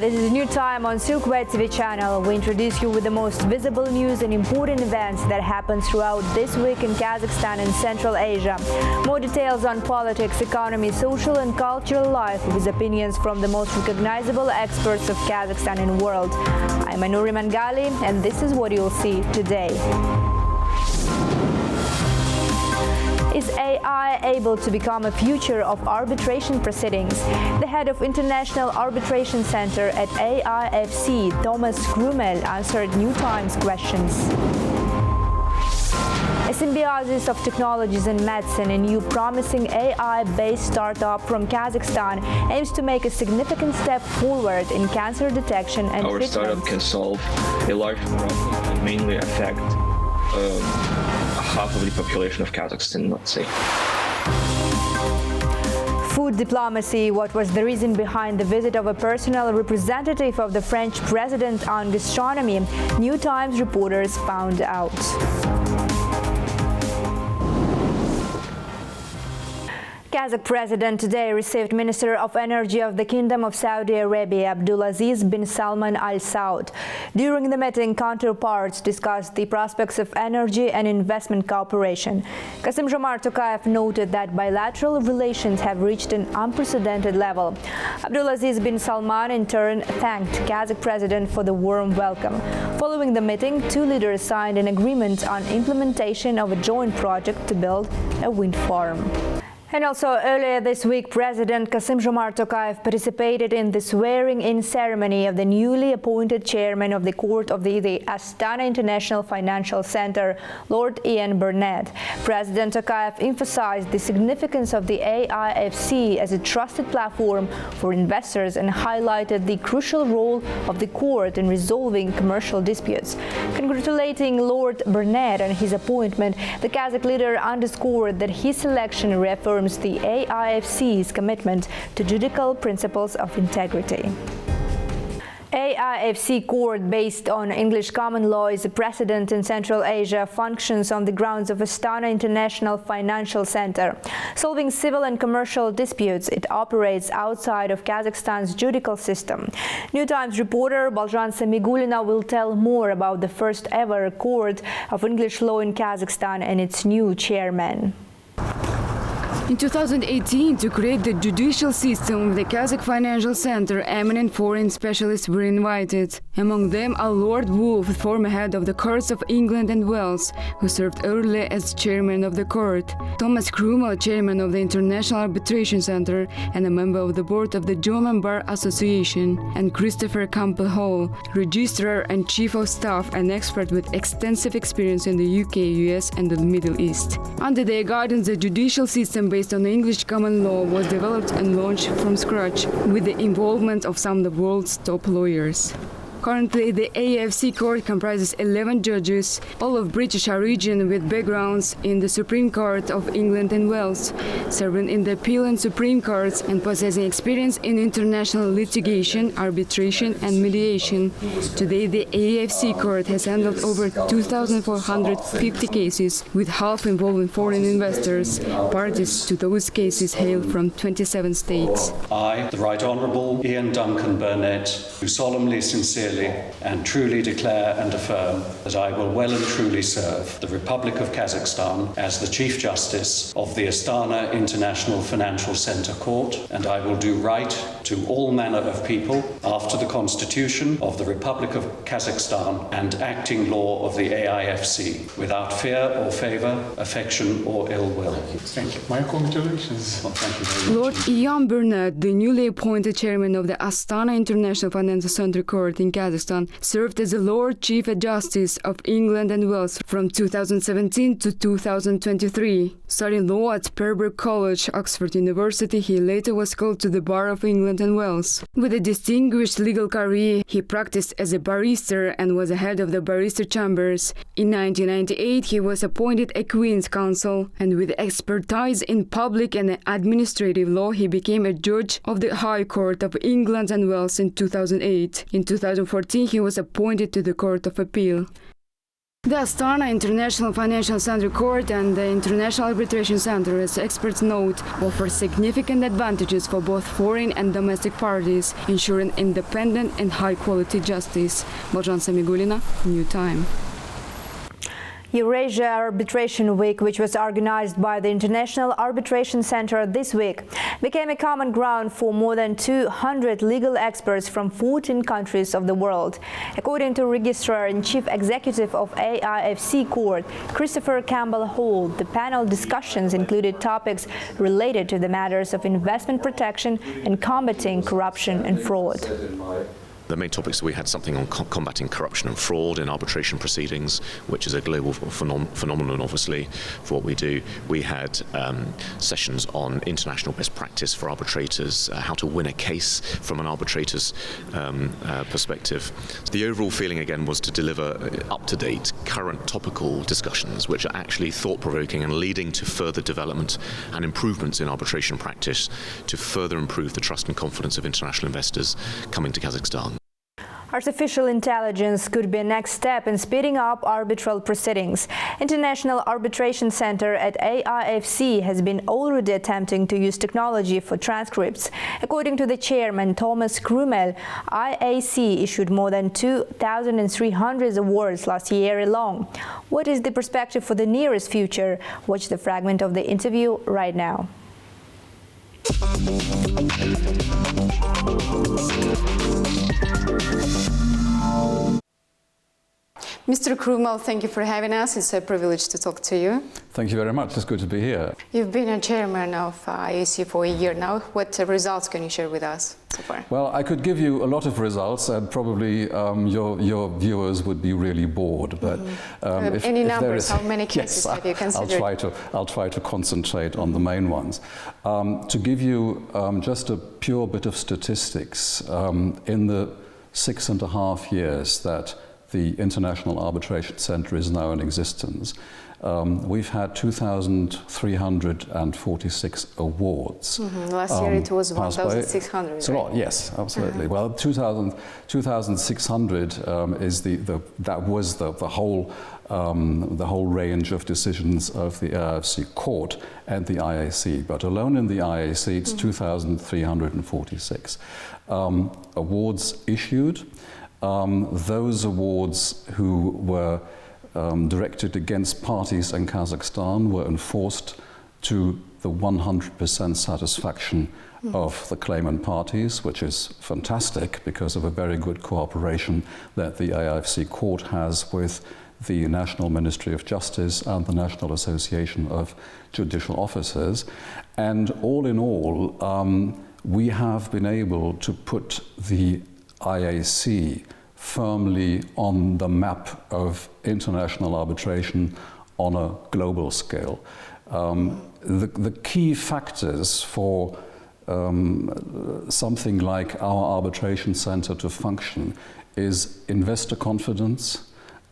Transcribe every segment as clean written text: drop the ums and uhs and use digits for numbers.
This is New Time on Silkway TV channel. We introduce you with the most visible news and important events that happen throughout this week in Kazakhstan and Central Asia. More details on politics, economy, social and cultural life with opinions from the most recognizable experts of Kazakhstan and world. I'm Anuri Mangali and this is what you'll see today. Is AI able to become a future of arbitration proceedings? The head of International Arbitration Center at AIFC, Thomas Grumel, answered New Times questions. A symbiosis of technologies and medicine, a new promising AI-based startup from Kazakhstan aims to make a significant step forward in cancer detection and treatment. Our startup can solve a large problem and mainly affect half of the population of Kazakhstan, let's say. Food diplomacy. What was the reason behind the visit of a personal representative of the French president on gastronomy? New Times reporters found out. Kazakh president today received Minister of Energy of the Kingdom of Saudi Arabia, Abdulaziz bin Salman Al Saud. During the meeting, counterparts discussed the prospects of energy and investment cooperation. Kassym-Jomart Tokayev noted that bilateral relations have reached an unprecedented level. Abdulaziz bin Salman in turn thanked Kazakh president for the warm welcome. Following the meeting, two leaders signed an agreement on implementation of a joint project to build a wind farm. And also earlier this week, President Kassym-Jomart Tokayev participated in the swearing-in ceremony of the newly appointed chairman of the court of the Astana International Financial Center, Lord Ian Burnett. President Tokayev emphasized the significance of the AIFC as a trusted platform for investors and highlighted the crucial role of the court in resolving commercial disputes. Congratulating Lord Burnett on his appointment, the Kazakh leader underscored that his selection refers the AIFC's commitment to judicial principles of integrity. AIFC Court, based on English common law, is a precedent in Central Asia, functions on the grounds of Astana International Financial Center. Solving civil and commercial disputes, it operates outside of Kazakhstan's judicial system. New Times reporter Balzhan Samigulina will tell more about the first ever court of English law in Kazakhstan and its new chairman. In 2018, to create the judicial system of the Kazakh Financial Center, eminent foreign specialists were invited. Among them are Lord Wolf, former head of the courts of England and Wales, who served earlier as chairman of the court, Thomas Grumel, chairman of the International Arbitration Center and a member of the board of the German Bar Association, and Christopher Campbell-Hall, registrar and chief of staff, an expert with extensive experience in the UK, US and the Middle East. Under their guidance, the judicial system based on English common law was developed and launched from scratch with the involvement of some of the world's top lawyers. Currently, the AIFC Court comprises 11 judges, all of British origin with backgrounds in the Supreme Court of England and Wales, serving in the Appeal and Supreme Courts and possessing experience in international litigation, arbitration and mediation. Today, the AIFC Court has handled over 2,450 cases, with half involving foreign investors. Parties to those cases hail from 27 states. I, the Right Honourable Ian Duncan Burnett, do solemnly, sincerely and truly declare and affirm that I will well and truly serve the Republic of Kazakhstan as the Chief Justice of the Astana International Financial Center Court, and I will do right to all manner of people after the Constitution of the Republic of Kazakhstan and acting law of the AIFC, without fear or favour, affection or ill will. Thank you. My congratulations. Well, thank you very much. Lord Ian Burnett, the newly appointed chairman of the Astana International Financial Center Court in Kazakhstan, served as the Lord Chief Justice of England and Wales from 2017 to 2023. Studying law at Pembroke College, Oxford University, he later was called to the Bar of England and Wales. With a distinguished legal career, he practiced as a barrister and was the head of the barrister chambers. In 1998, he was appointed a Queen's Counsel, and with expertise in public and administrative law, he became a judge of the High Court of England and Wales in 2008. In 2014, he was appointed to the Court of Appeal. The Astana International Financial Center Court and the International Arbitration Center, as experts note, offer significant advantages for both foreign and domestic parties, ensuring independent and high-quality justice. Baljan Samigulina, New Time. Eurasia Arbitration Week, which was organized by the International Arbitration Center this week, became a common ground for more than 200 legal experts from 14 countries of the world. According to Registrar and Chief Executive of AIFC Court, Christopher Campbell Hall, the panel discussions included topics related to the matters of investment protection and combating corruption and fraud. The main topics, we had something on combating corruption and fraud in arbitration proceedings, which is a global phenomenon, obviously, for what we do. We had sessions on international best practice for arbitrators, how to win a case from an arbitrator's perspective. The overall feeling, again, was to deliver up-to-date, current, topical discussions, which are actually thought-provoking and leading to further development and improvements in arbitration practice to further improve the trust and confidence of international investors coming to Kazakhstan. Artificial intelligence could be a next step in speeding up arbitral proceedings. International Arbitration Center at AIFC has been already attempting to use technology for transcripts. According to the chairman, Thomas Krumel, IAC issued more than 2,300 awards last year alone. What is the perspective for the nearest future? Watch the fragment of the interview right now. Mr. Krumel, thank you for having us. It's a privilege to talk to you. Thank you very much. It's good to be here. You've been a chairman of AIFC for a year now. What results can you share with us so far? Well, I could give you a lot of results, and probably your viewers would be really bored. But any numbers? How many cases have you considered? I'll try to concentrate on the main ones. To give you just a pure bit of statistics, in the 6.5 years that the International Arbitration Center is now in existence, we've had 2,346 awards. Last year it was 1,600. It's a lot, yes, absolutely. Well, 2,600 is that was the whole range of decisions of the AIFC Court and the IAC. But alone in the IAC, it's 2,346 awards issued. Those awards who were directed against parties in Kazakhstan were enforced to the 100% satisfaction of the claimant parties, which is fantastic because of a very good cooperation that the AIFC Court has with the National Ministry of Justice and the National Association of Judicial Officers. And all in all, we have been able to put the IAC firmly on the map of international arbitration on a global scale. The key factors for something like our arbitration center to function is investor confidence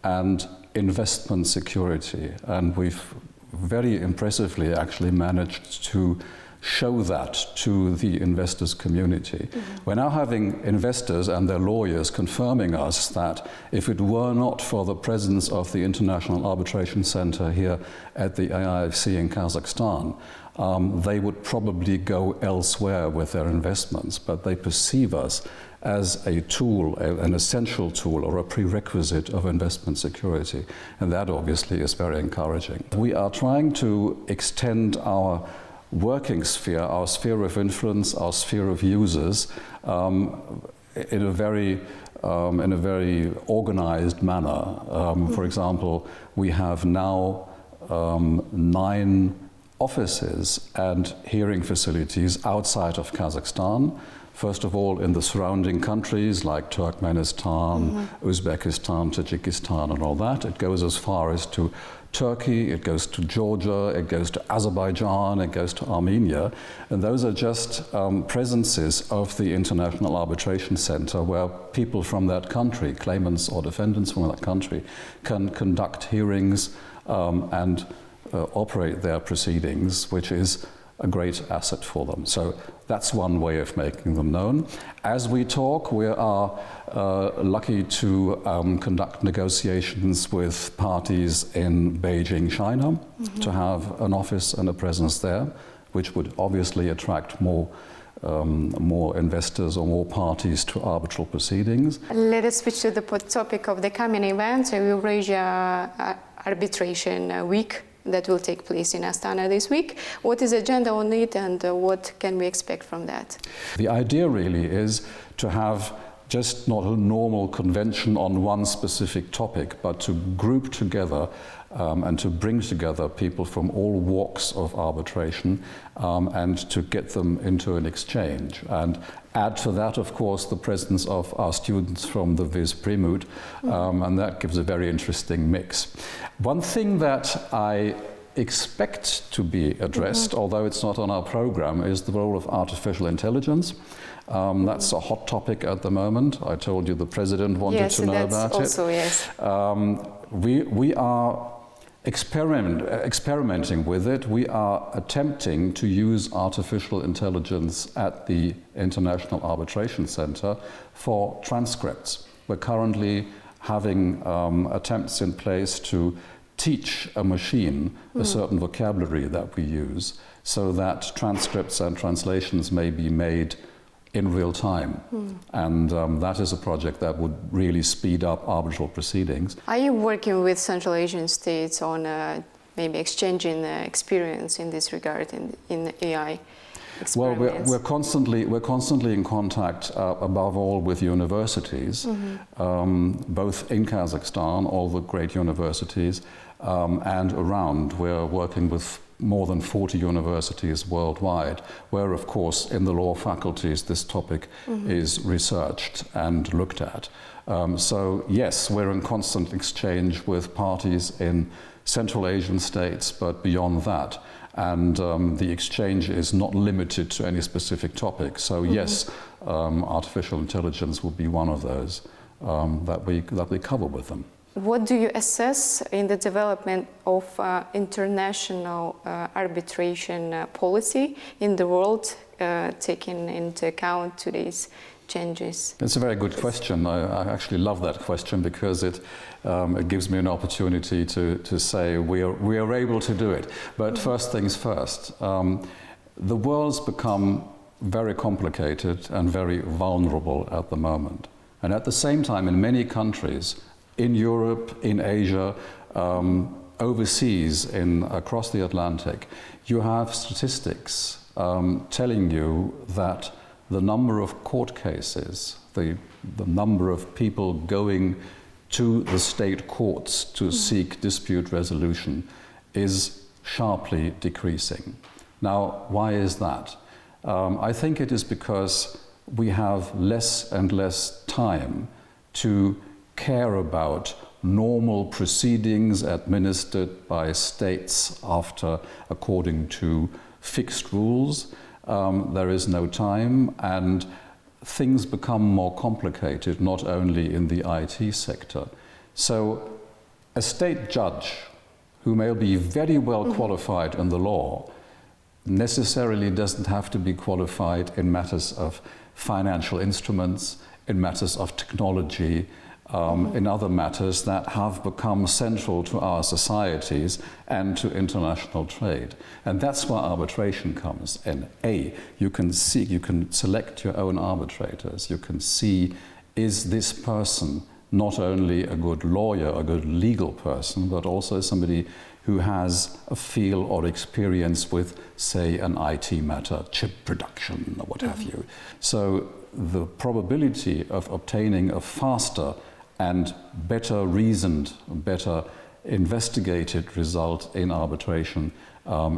and investment security. And we've very impressively actually managed to show that to the investors community. We're now having investors and their lawyers confirming us that if it were not for the presence of the International Arbitration Center here at the AIFC in Kazakhstan, they would probably go elsewhere with their investments, but they perceive us as a tool, an essential tool or a prerequisite of investment security. And that obviously is very encouraging. We are trying to extend our working sphere, our sphere of influence, our sphere of users, in a very organized manner. For example, we have now 9 offices and hearing facilities outside of Kazakhstan. First of all, in the surrounding countries like Turkmenistan, Uzbekistan, Tajikistan, and all that. It goes as far as to Turkey, it goes to Georgia, it goes to Azerbaijan, it goes to Armenia. And those are just presences of the International Arbitration Center where people from that country, claimants or defendants from that country, can conduct hearings and operate their proceedings, which is a great asset for them. So that's one way of making them known. As we talk, we are lucky to conduct negotiations with parties in Beijing, China, to have an office and a presence there, which would obviously attract more investors or more parties to arbitral proceedings. Let us switch to the topic of the coming event, Eurasia Arbitration Week, that will take place in Astana this week. What is the agenda on it, and what can we expect from that? The idea really is to have just not a normal convention on one specific topic, but to group together and to bring together people from all walks of arbitration and to get them into an exchange. And add to that, of course, the presence of our students from the Viz Primut, and that gives a very interesting mix. One thing that I expect to be addressed, although it's not on our program, is the role of artificial intelligence. That's a hot topic at the moment. I told you the president wanted to know about also, it. Yes. We are experimenting with it. We are attempting to use artificial intelligence at the International Arbitration Center for transcripts. We're currently having attempts in place to teach a machine a certain vocabulary that we use so that transcripts and translations may be made in real time. And that is a project that would really speed up arbitral proceedings. Are you working with Central Asian states on maybe exchanging experience in this regard in AI experiments? Well, we're constantly in contact, above all, with universities, both in Kazakhstan, all the great universities, and around. We're working with more than 40 universities worldwide, where, of course, in the law faculties, this topic is researched and looked at. So, yes, we're in constant exchange with parties in Central Asian states, but beyond that. And the exchange is not limited to any specific topic. So, yes, artificial intelligence would be one of those that we cover with them. What do you assess in the development of international arbitration policy in the world, taking into account today's changes? It's a very good question. I actually love that question because it gives me an opportunity to say we are able to do it. But first things first, the world's become very complicated and very vulnerable at the moment. And at the same time, in many countries, in Europe, in Asia, overseas, across the Atlantic, you have statistics telling you that the number of court cases, the number of people going to the state courts to seek dispute resolution is sharply decreasing. Now, why is that? I think it is because we have less and less time to care about normal proceedings administered by states according to fixed rules. There is no time, and things become more complicated, not only in the IT sector. So a state judge who may be very well qualified in the law necessarily doesn't have to be qualified in matters of financial instruments, in matters of technology, in other matters that have become central to our societies and to international trade. And that's where arbitration comes in. You can select your own arbitrators. You can see, is this person not only a good lawyer, a good legal person, but also somebody who has a feel or experience with, say, an IT matter, chip production or what have you. So the probability of obtaining a faster and better reasoned, better investigated result in arbitration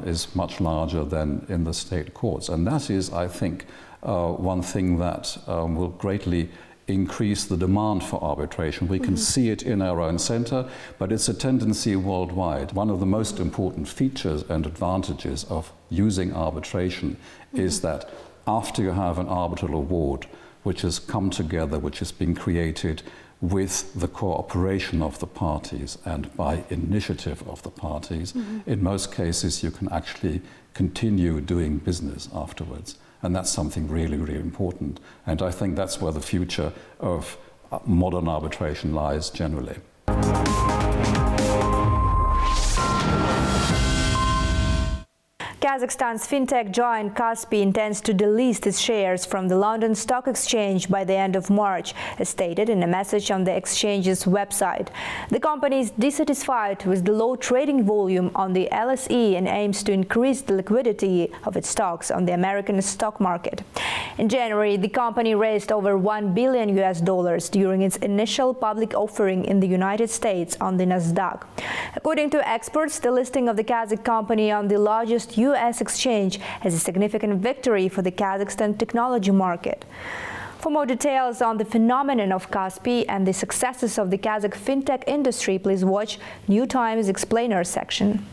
is much larger than in the state courts. And that is, I think, one thing that will greatly increase the demand for arbitration. We can see it in our own center, but it's a tendency worldwide. One of the most important features and advantages of using arbitration is that after you have an arbitral award, which has come together, which has been created with the cooperation of the parties and by initiative of the parties, in most cases you can actually continue doing business afterwards. And that's something really, really important. And I think that's where the future of modern arbitration lies generally. Kazakhstan's fintech giant Kaspi intends to delist its shares from the London Stock Exchange by the end of March, as stated in a message on the exchange's website. The company is dissatisfied with the low trading volume on the LSE and aims to increase the liquidity of its stocks on the American stock market. In January, the company raised over $1 billion during its initial public offering in the United States on the Nasdaq. According to experts, the listing of the Kazakh company on the largest U.S. exchange is a significant victory for the Kazakhstan technology market. For more details on the phenomenon of Kaspi and the successes of the Kazakh fintech industry, please watch New Times Explainer section.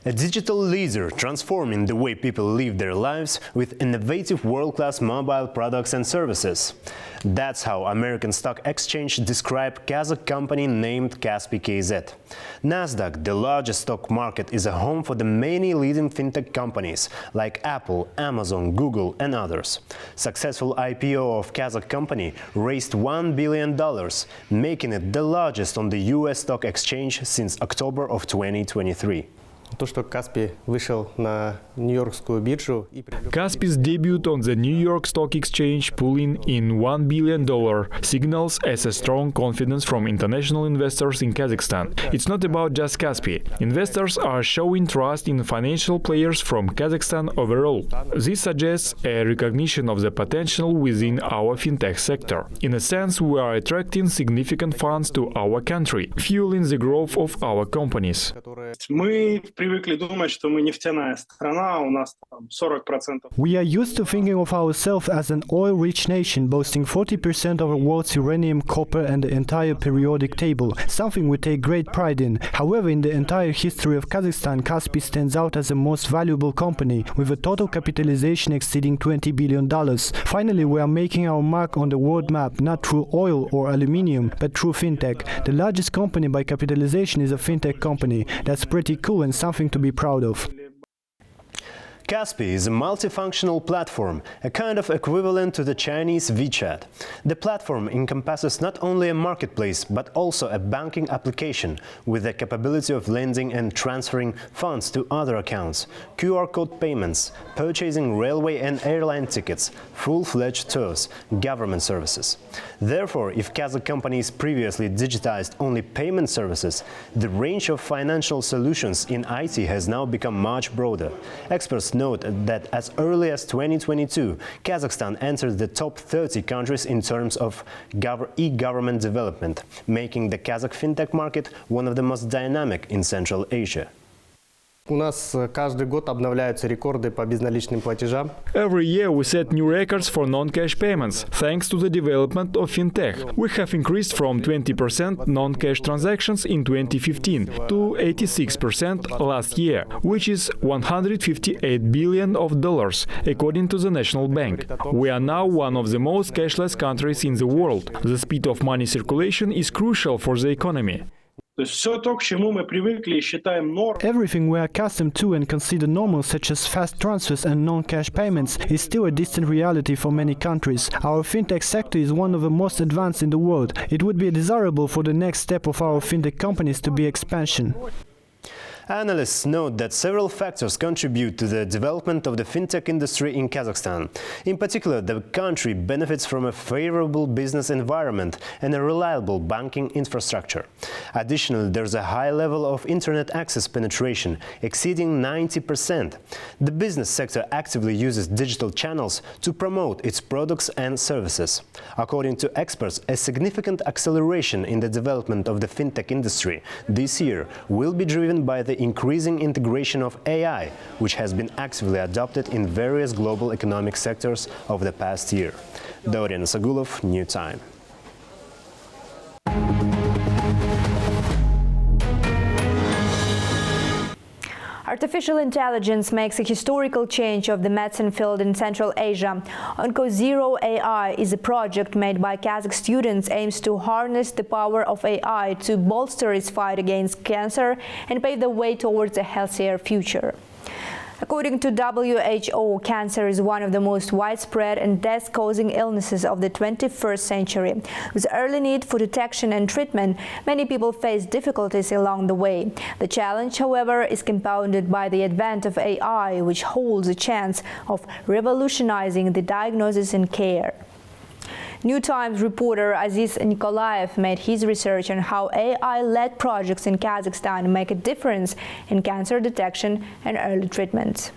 A digital leader transforming the way people live their lives with innovative world-class mobile products and services. That's how American Stock Exchange described Kazakh company named Kaspi KZ. Nasdaq, the largest stock market, is a home for the many leading fintech companies like Apple, Amazon, Google and others. Successful IPO of Kazakh company raised $1 billion, making it the largest on the US stock exchange since October of 2023. То, что Kaspi вышел на Нью-Йоркскую биржу и Kaspi's debut on the New York Stock Exchange, pulling in $1 billion, signals as a strong confidence from international investors in Kazakhstan. It's not about just Kaspi. Investors are showing trust in financial players from Kazakhstan overall. This suggests a recognition of the potential within our fintech sector. In a sense, we are attracting significant funds to our country, fueling the growth of our companies. We are used to thinking of ourselves as an oil-rich nation, boasting 40% of the world's uranium, copper and the entire periodic table, something we take great pride in. However, in the entire history of Kazakhstan, Kaspi stands out as the most valuable company, with a total capitalization exceeding $20 billion. Finally, we are making our mark on the world map, not through oil or aluminium, but through fintech. The largest company by capitalization is a fintech company. That's pretty cool and something to be proud of. Kaspi is a multifunctional platform, a kind of equivalent to the Chinese WeChat. The platform encompasses not only a marketplace, but also a banking application with the capability of lending and transferring funds to other accounts, QR code payments, purchasing railway and airline tickets, full-fledged tours, government services. Therefore, if Kazakh companies previously digitized only payment services, the range of financial solutions in IT has now become much broader. Experts note that as early as 2022, Kazakhstan entered the top 30 countries in terms of e-government development, making the Kazakh fintech market one of the most dynamic in Central Asia. У нас каждый год обновляются рекорды по безналичным платежам. Every year we set new records for non-cash payments, thanks to the development of fintech. We have increased from 20% non-cash transactions in 2015 to 86% last year, which is $158 billion, according to the National Bank. We are now one of the most cashless countries in the world. The speed of money circulation is crucial for the economy. Everything we are accustomed to and consider normal, such as fast transfers and non-cash payments, is still a distant reality for many countries. Our fintech sector is one of the most advanced in the world. It would be desirable for the next step of our fintech companies to be expansion. Analysts note that several factors contribute to the development of the fintech industry in Kazakhstan. In particular, the country benefits from a favorable business environment and a reliable banking infrastructure. Additionally, there's a high level of internet access penetration, exceeding 90%. The business sector actively uses digital channels to promote its products and services. According to experts, a significant acceleration in the development of the fintech industry this year will be driven by the increasing integration of AI, which has been actively adopted in various global economic sectors over the past year. Dorian Sagulov, New Time. Artificial intelligence makes a historical change of the medicine field in Central Asia. Anazo AI is a project made by Kazakh students aims to harness the power of AI to bolster its fight against cancer and pave the way towards a healthier future. According to WHO, cancer is one of the most widespread and death-causing illnesses of the 21st century. With early need for detection and treatment, many people face difficulties along the way. The challenge, however, is compounded by the advent of AI, which holds a chance of revolutionizing the diagnosis and care. New Times reporter Aziz Nikolaev made his research on how AI-led projects in Kazakhstan make a difference in cancer detection and early treatment.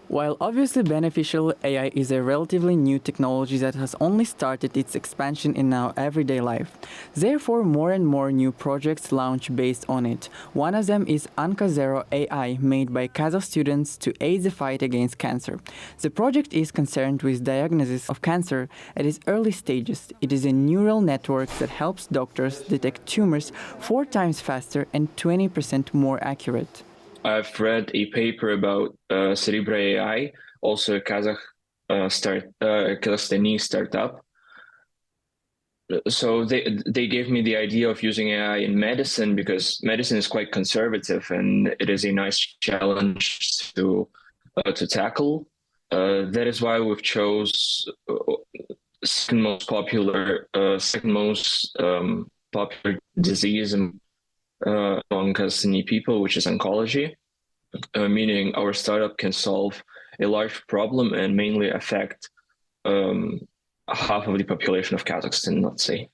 While obviously beneficial, AI is a relatively new technology that has only started its expansion in our everyday life. Therefore, more and more new projects launch based on it. One of them is Anazo AI, made by Kazakh students to aid the fight against cancer. The project is concerned with diagnosis of cancer at its early stages. It is a neural network that helps doctors detect tumors 4 times faster and 20% more accurate. I've read a paper about Cerebra AI, also a Kazakhstani startup. So they gave me the idea of using AI in medicine because medicine is quite conservative and it is a nice challenge to tackle. That is why we've chose second most popular disease among Kazakhstani people, which is oncology, meaning our startup can solve a large problem and mainly affect half of the population of Kazakhstan, let's say.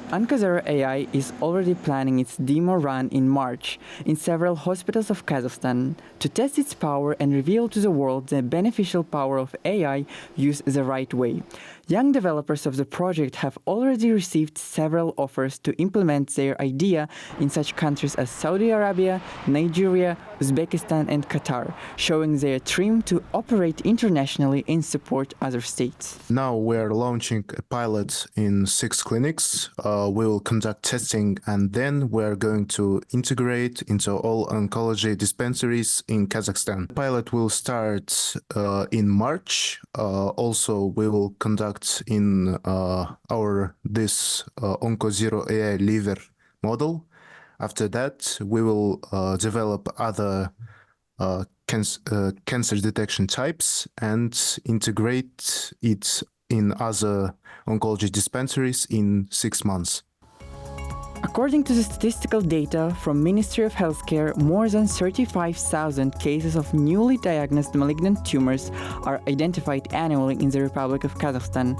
Anazo AI is already planning its demo run in March in several hospitals of Kazakhstan to test its power and reveal to the world the beneficial power of AI used the right way. Young developers of the project have already received several offers to implement their idea in such countries as Saudi Arabia, Nigeria, Uzbekistan and Qatar, showing their dream to operate internationally and support other states. Now we are launching a pilot in 6 clinics. We will conduct testing and then we are going to integrate into all oncology dispensaries in Kazakhstan. The pilot will start in March. Also, we will conduct in this Anazo AI liver model. After that, we will develop other cancer detection types and integrate it in other oncology dispensaries in 6 months. According to the statistical data from Ministry of Healthcare, more than 35,000 cases of newly diagnosed malignant tumors are identified annually in the Republic of Kazakhstan.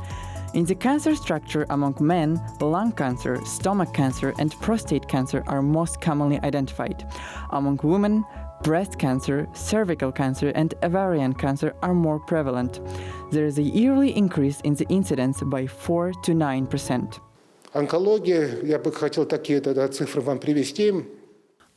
In the cancer structure among men, lung cancer, stomach cancer and prostate cancer are most commonly identified. Among women, breast cancer, cervical cancer and ovarian cancer are more prevalent. There is a yearly increase in the incidence by 4 to 9%. Онкология, я бы хотел такие цифры вам привести.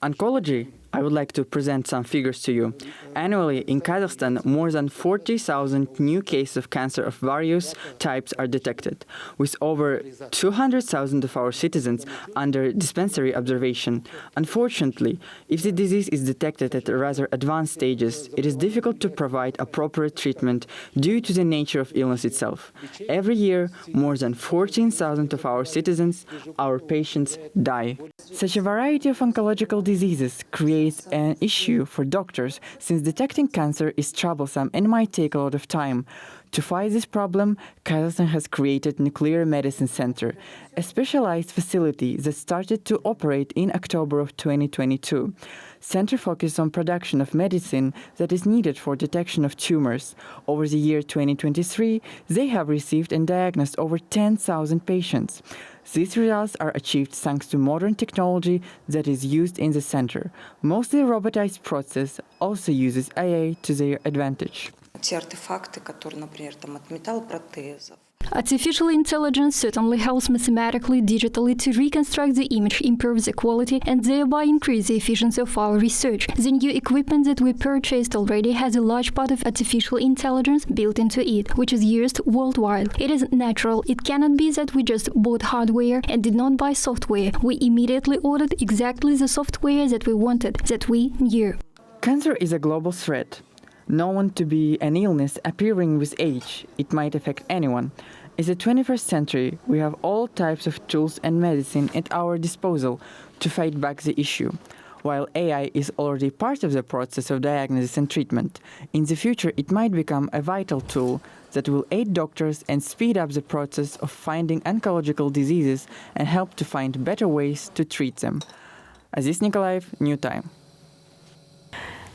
Oncology, I would like to present some figures to you. Annually, in Kazakhstan, more than 40,000 new cases of cancer of various types are detected, with over 200,000 of our citizens under dispensary observation. Unfortunately, if the disease is detected at rather advanced stages, it is difficult to provide appropriate treatment due to the nature of illness itself. Every year, more than 14,000 of our citizens, our patients, die. Such a variety of oncological diseases creates an issue for doctors since detecting cancer is troublesome and might take a lot of time. To fight this problem, Kazakhstan has created Nuclear Medicine Center, a specialized facility that started to operate in October of 2022. Center focuses on production of medicine that is needed for detection of tumors. Over the year 2023, they have received and diagnosed over 10,000 patients. These results are achieved thanks to modern technology that is used in the center. Mostly robotized process also uses AI to their advantage. Artificial intelligence certainly helps mathematically, digitally to reconstruct the image, improve the quality, and thereby increase the efficiency of our research. The new equipment that we purchased already has a large part of artificial intelligence built into it, which is used worldwide. It is natural. It cannot be that we just bought hardware and did not buy software. We immediately ordered exactly the software that we wanted, that we knew. Cancer is a global threat. Known to be an illness appearing with age, it might affect anyone. In the 21st century, we have all types of tools and medicine at our disposal to fight back the issue. While AI is already part of the process of diagnosis and treatment, in the future it might become a vital tool that will aid doctors and speed up the process of finding oncological diseases and help to find better ways to treat them. Aziz Nikolaev, New Time.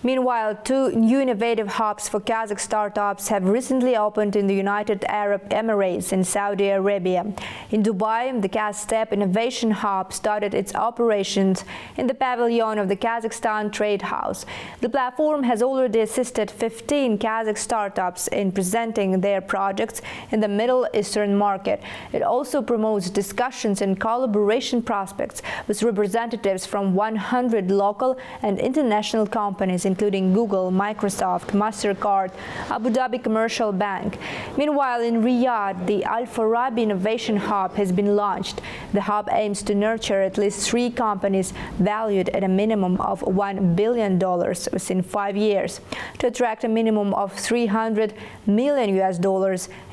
Meanwhile, 2 new innovative hubs for Kazakh startups have recently opened in the United Arab Emirates and Saudi Arabia. In Dubai, the KazStep Innovation Hub started its operations in the pavilion of the Kazakhstan Trade House. The platform has already assisted 15 Kazakh startups in presenting their projects in the Middle Eastern market. It also promotes discussions and collaboration prospects with representatives from 100 local and international companies, including Google, Microsoft, MasterCard, Abu Dhabi Commercial Bank. Meanwhile, in Riyadh, the Al Farabi Innovation Hub has been launched. The hub aims to nurture at least 3 companies valued at a minimum of $1 billion within 5 years to attract a minimum of $300 million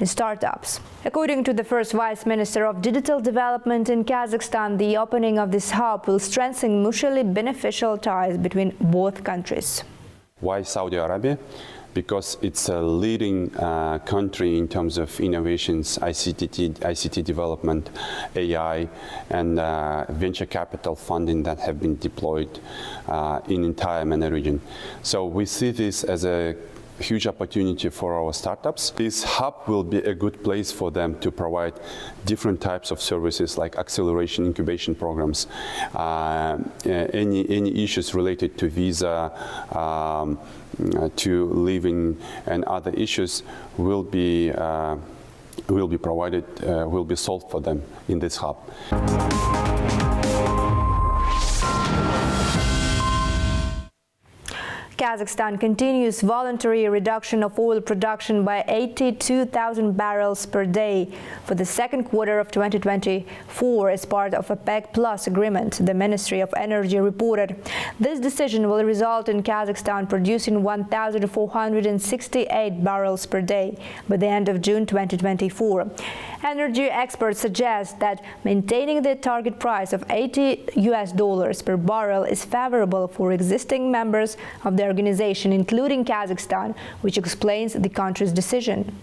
in startups. According to the first Vice Minister of Digital Development in Kazakhstan, the opening of this hub will strengthen mutually beneficial ties between both countries. Why Saudi Arabia? Because it's a leading country in terms of innovations, ICT development, AI, and venture capital funding that have been deployed in entire MENA region. So we see this as a huge opportunity for our startups. This hub will be a good place for them to provide different types of services like acceleration incubation programs, any issues related to visa, to living, and other issues will be provided, will be solved for them in this hub. Kazakhstan continues voluntary reduction of oil production by 82,000 barrels per day for the second quarter of 2024 as part of a OPEC Plus agreement, the Ministry of Energy reported. This decision will result in Kazakhstan producing 1,468 barrels per day by the end of June 2024. Energy experts suggest that maintaining the target price of $80 per barrel is favorable for existing members of the organization, including Kazakhstan, which explains the country's decision.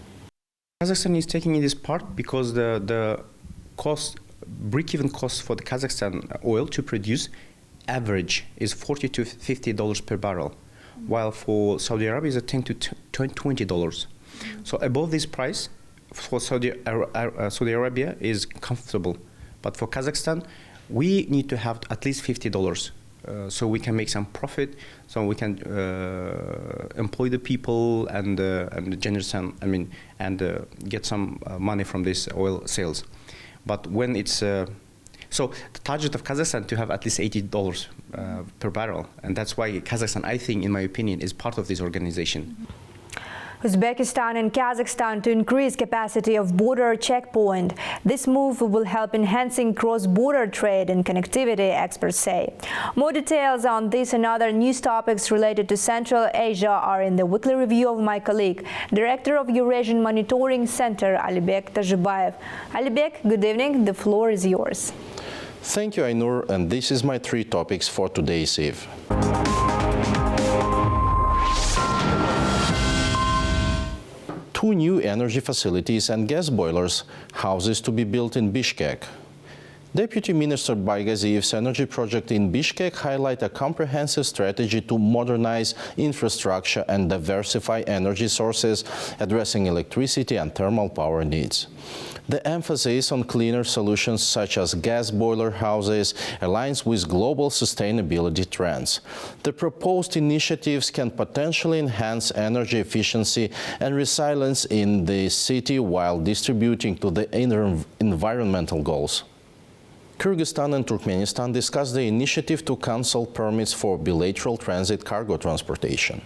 Kazakhstan is taking in this part because the break-even cost for the Kazakhstan oil to produce average is $40 to $50 per barrel, while for Saudi Arabia is $10 to $20. So above this price for Saudi Arabia is comfortable, but for Kazakhstan we need to have at least $50. So we can make some profit, so we can employ the people and generate some, and get some money from this oil sales. But when it's so the target of Kazakhstan to have at least $80 per barrel, and that's why Kazakhstan, I think, in my opinion, is part of this organization. Uzbekistan and Kazakhstan to increase capacity of border checkpoint. This move will help enhancing cross-border trade and connectivity, experts say. More details on this and other news topics related to Central Asia are in the weekly review of my colleague, Director of Eurasian Monitoring Center, Alibek Tajbayev. Alibek, good evening. The floor is yours. Thank you, Ainur, and this is my 3 topics for today's eve. 2 new energy facilities and gas boilers, houses to be built in Bishkek. Deputy Minister Baygaziyev's energy project in Bishkek highlight a comprehensive strategy to modernize infrastructure and diversify energy sources, addressing electricity and thermal power needs. The emphasis on cleaner solutions such as gas boiler houses aligns with global sustainability trends. The proposed initiatives can potentially enhance energy efficiency and resilience in the city while distributing to the environmental goals. Kyrgyzstan and Turkmenistan discussed the initiative to cancel permits for bilateral transit cargo transportation.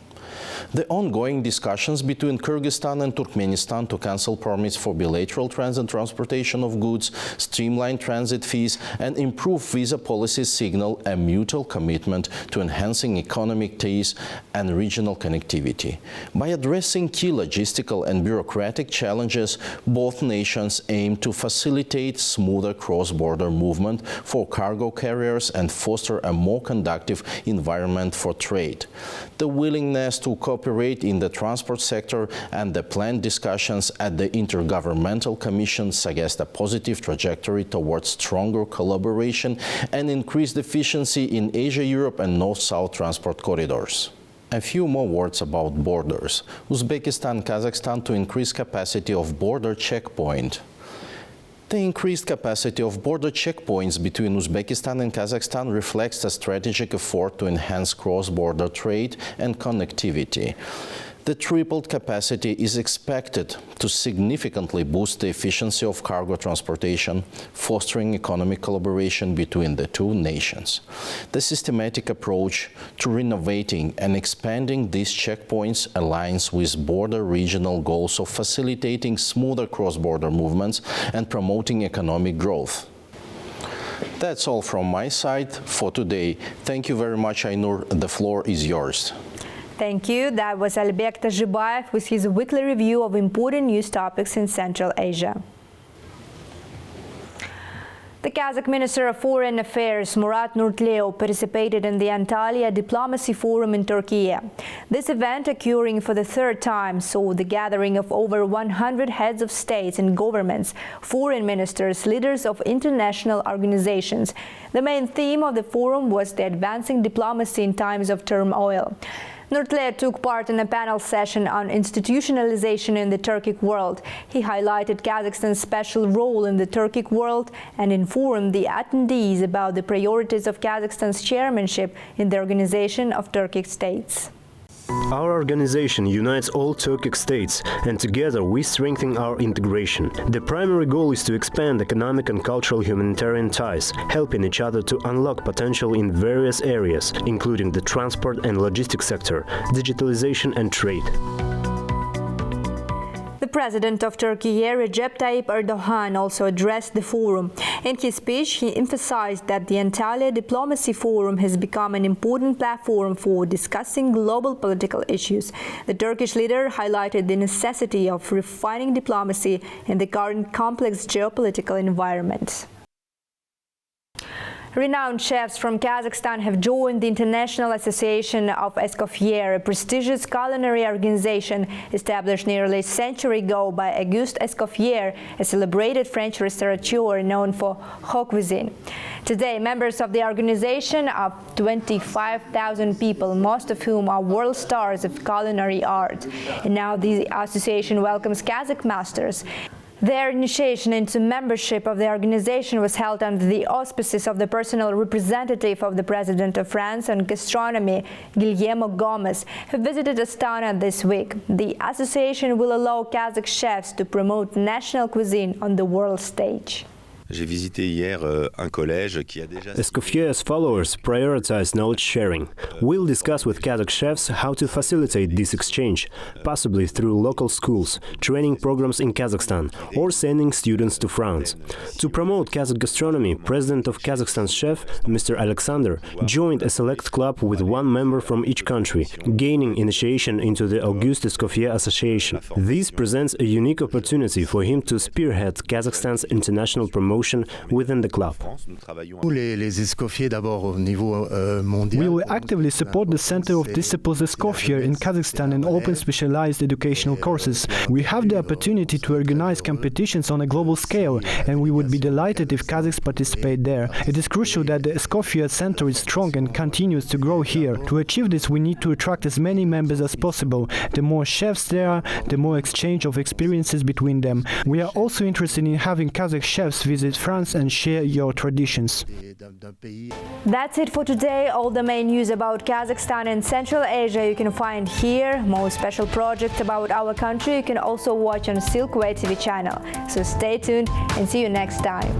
The ongoing discussions between Kyrgyzstan and Turkmenistan to cancel permits for bilateral transit transportation of goods, streamline transit fees, and improve visa policies signal a mutual commitment to enhancing economic ties and regional connectivity. By addressing key logistical and bureaucratic challenges, both nations aim to facilitate smoother cross-border movement for cargo carriers and foster a more conducive environment for trade. The willingness to cooperate in the transport sector and the planned discussions at the Intergovernmental Commission suggest a positive trajectory towards stronger collaboration and increased efficiency in Asia, Europe, and North-South transport corridors. A few more words about borders. Uzbekistan, Kazakhstan to increase capacity of border checkpoint. The increased capacity of border checkpoints between Uzbekistan and Kazakhstan reflects a strategic effort to enhance cross-border trade and connectivity. The tripled capacity is expected to significantly boost the efficiency of cargo transportation, fostering economic collaboration between the two nations. The systematic approach to renovating and expanding these checkpoints aligns with border regional goals of facilitating smoother cross-border movements and promoting economic growth. That's all from my side for today. Thank you very much, Aynur. The floor is yours. Thank you. That was Albek Tajibayev with his weekly review of important news topics in Central Asia. The Kazakh Minister of Foreign Affairs, Murat Nurtleo, participated in the Antalya Diplomacy Forum in Turkey. This event, occurring for the third time, saw the gathering of over 100 heads of states and governments, foreign ministers, leaders of international organizations. The main theme of the forum was the advancing diplomacy in times of turmoil. Nurtleo took part in a panel session on institutionalization in the Turkic world. He highlighted Kazakhstan's special role in the Turkic world and informed the attendees about the priorities of Kazakhstan's chairmanship in the Organization of Turkic States. Our organization unites all Turkic states, and together we strengthen our integration. The primary goal is to expand economic and cultural humanitarian ties, helping each other to unlock potential in various areas, including the transport and logistics sector, digitalization and trade. The President of Turkey, Recep Tayyip Erdogan, also addressed the forum. In his speech, he emphasized that the Antalya Diplomacy Forum has become an important platform for discussing global political issues. The Turkish leader highlighted the necessity of refining diplomacy in the current complex geopolitical environment. Renowned chefs from Kazakhstan have joined the International Association of Escoffiers, a prestigious culinary organization established nearly a century ago by Auguste Escoffier, a celebrated French restaurateur known for haute cuisine. Today, members of the organization are 25,000 people, most of whom are world stars of culinary art. And now the association welcomes Kazakh masters. Their initiation into membership of the organization was held under the auspices of the personal representative of the President of France on gastronomy, Guillermo Gomez, who visited Astana this week. The association will allow Kazakh chefs to promote national cuisine on the world stage. Escoffier's followers prioritize knowledge sharing. We'll discuss with Kazakh chefs how to facilitate this exchange, possibly through local schools, training programs in Kazakhstan, or sending students to France. To promote Kazakh gastronomy, President of Kazakhstan's chef, Mr. Alexander, joined a select club with one member from each country, gaining initiation into the Auguste Escoffier Association. This presents a unique opportunity for him to spearhead Kazakhstan's international promotion promotion within the club. We will actively support the Center of Disciples Escoffier in Kazakhstan and open specialized educational courses. We have the opportunity to organize competitions on a global scale, and we would be delighted if Kazakhs participate there. It is crucial that the Escoffier Center is strong and continues to grow here. To achieve this, we need to attract as many members as possible. The more chefs there are, the more exchange of experiences between them. We are also interested in having Kazakh chefs visit France and share your traditions. That's it for today. All the main news about Kazakhstan and Central Asia you can find here. More special projects about our country you can also watch on Silkway TV channel. So stay tuned and see you next time.